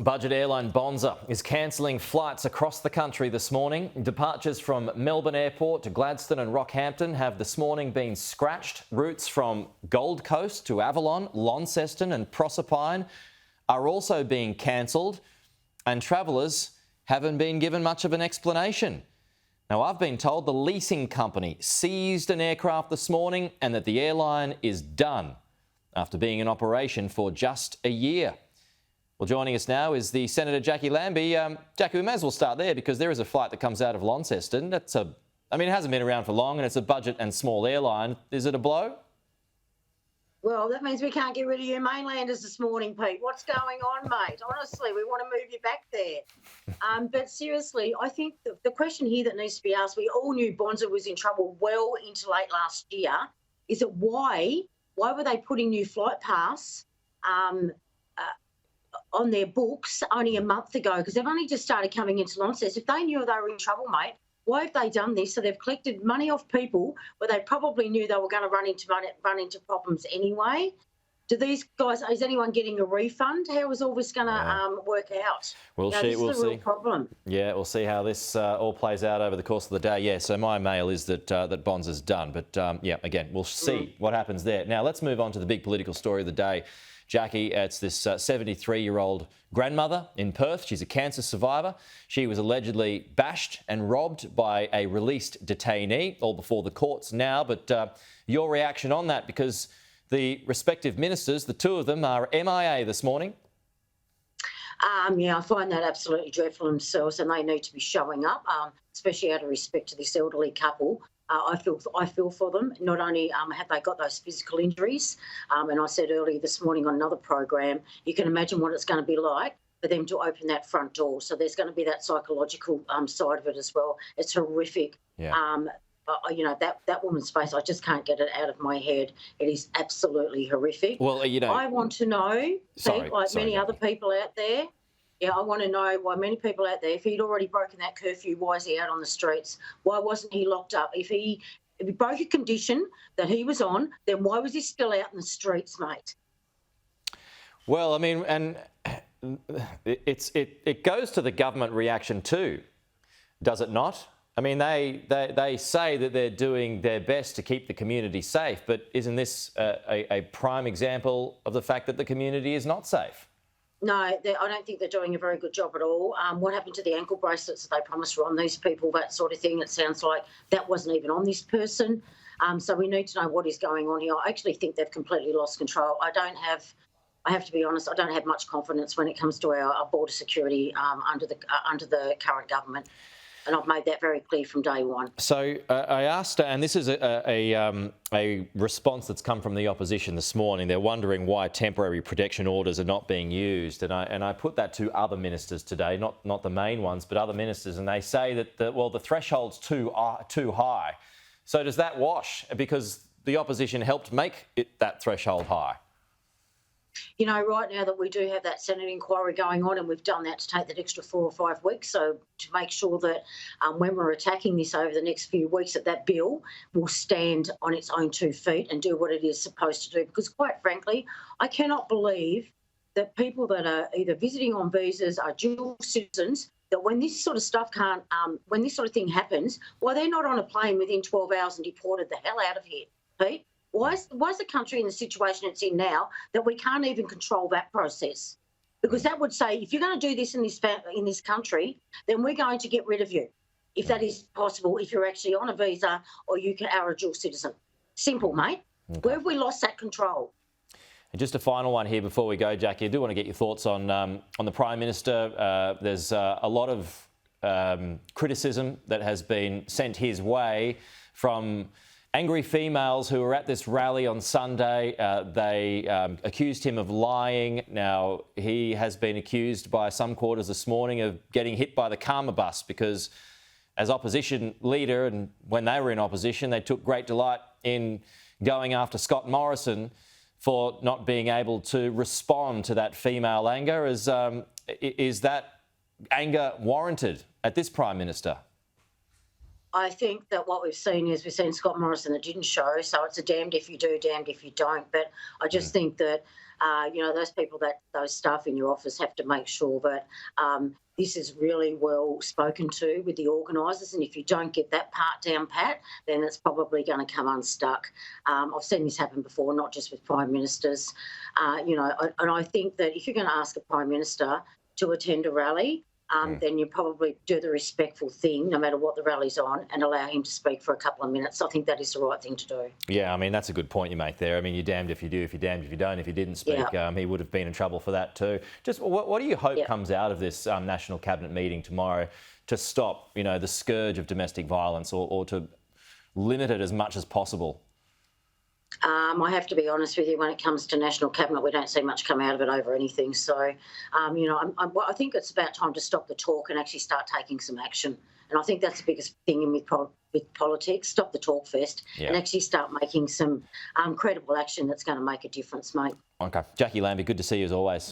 Budget airline Bonza is cancelling flights across the country this morning. Departures from Melbourne Airport to Gladstone and Rockhampton have this morning been scratched. Routes from Gold Coast to Avalon, Launceston and Proserpine are also being cancelled, and travellers haven't been given much of an explanation. Now, I've been told the leasing company seized an aircraft this morning and that the airline is done after being in operation for just a year. Well, joining us now is the Senator Jacqui Lambie. Jacqui, we may as well start there because there is a flight that comes out of Launceston. It hasn't been around for long and it's a budget and small airline. Is it a blow? Well, that means we can't get rid of you mainlanders this morning, Pete. What's going on, mate? Honestly, we want to move you back there. But seriously, I think the question here that needs to be asked, we all knew Bonza was in trouble well into late last year, is that why were they putting new flight pass on their books only a month ago? Because they've only just started coming into Launceston. If they knew they were in trouble, mate, why have they done this? So they've collected money off people where they probably knew they were going to run into problems anyway. Do these guys? Is anyone getting a refund? How is all this going to work out? We'll see. This is a real problem. Yeah, we'll see how this all plays out over the course of the day. Yeah, so my mail is that Bonza's done. But again, we'll see what happens there. Now let's move on to the big political story of the day. Jacqui, it's this 73-year-old grandmother in Perth. She's a cancer survivor. She was allegedly bashed and robbed by a released detainee, all before the courts now. But your reaction on that, because the respective ministers, the two of them, are MIA this morning. I find that absolutely dreadful themselves, and they need to be showing up, especially out of respect to this elderly couple. I feel for them. Not only have they got those physical injuries, and I said earlier this morning on another program, you can imagine what it's going to be like for them to open that front door. So there's going to be that psychological side of it as well. It's horrific. Yeah. That woman's face, I just can't get it out of my head. It is absolutely horrific. Well, I want to know, Pete, like many other people out there, I want to know why many people out there, if he'd already broken that curfew, why is he out on the streets? Why wasn't he locked up? If he broke a condition that he was on, then why was he still out in the streets, mate? Well, I mean, and it goes to the government reaction too, does it not? I mean, they say that they're doing their best to keep the community safe, but isn't this a prime example of the fact that the community is not safe? No, I don't think they're doing a very good job at all. What happened to the ankle bracelets that they promised were on these people, that sort of thing? It sounds like that wasn't even on this person. So we need to know what is going on here. I actually think they've completely lost control. I have to be honest, I don't have much confidence when it comes to our border security under the current government. And I've made that very clear from day one. So I asked, and this is a response that's come from the opposition this morning. They're wondering why temporary protection orders are not being used, and I put that to other ministers today, not the main ones, but other ministers, and they say that the threshold's too high. So does that wash because the opposition helped make that threshold high? Right now that we do have that Senate inquiry going on, and we've done that to take that extra 4 or 5 weeks, so to make sure that when we're attacking this over the next few weeks, that bill will stand on its own 2 feet and do what it is supposed to do. Because quite frankly, I cannot believe that people that are either visiting on visas are dual citizens, that when this sort of stuff when this sort of thing happens, they're not on a plane within 12 hours and deported the hell out of here, Pete. Why is the country in the situation it's in now that we can't even control that process? Because that would say, if you're going to do this in this country, then we're going to get rid of you, if that is possible, if you're actually on a visa or you are a dual citizen. Simple, mate. Okay. Where have we lost that control? And just a final one here before we go, Jacqui. I do want to get your thoughts on the Prime Minister. There's a lot of criticism that has been sent his way from angry females who were at this rally on Sunday. They accused him of lying. Now, he has been accused by some quarters this morning of getting hit by the karma bus because as opposition leader, and when they were in opposition, they took great delight in going after Scott Morrison for not being able to respond to that female anger. Is that anger warranted at this Prime Minister? I think that what we've seen is we've seen Scott Morrison that didn't show, so it's a damned if you do, damned if you don't. But I just think that those people, those staff in your office have to make sure that this is really well spoken to with the organisers, and if you don't get that part down pat, then it's probably going to come unstuck. I've seen this happen before, not just with Prime Ministers, and I think that if you're going to ask a Prime Minister to attend a rally, then you probably do the respectful thing, no matter what the rally's on, and allow him to speak for a couple of minutes. I think that is the right thing to do. Yeah, I mean, that's a good point you make there. I mean, you're damned if you do, if you're damned if you don't. If he didn't speak, he would have been in trouble for that too. Just what do you hope comes out of this National Cabinet meeting tomorrow to stop, the scourge of domestic violence or to limit it as much as possible? I have to be honest with you, when it comes to National Cabinet, we don't see much come out of it over anything. So, I think it's about time to stop the talk and actually start taking some action. And I think that's the biggest thing with politics. Stop the talk first and actually start making some credible action that's going to make a difference, mate. Okay. Jacqui Lambie, good to see you as always.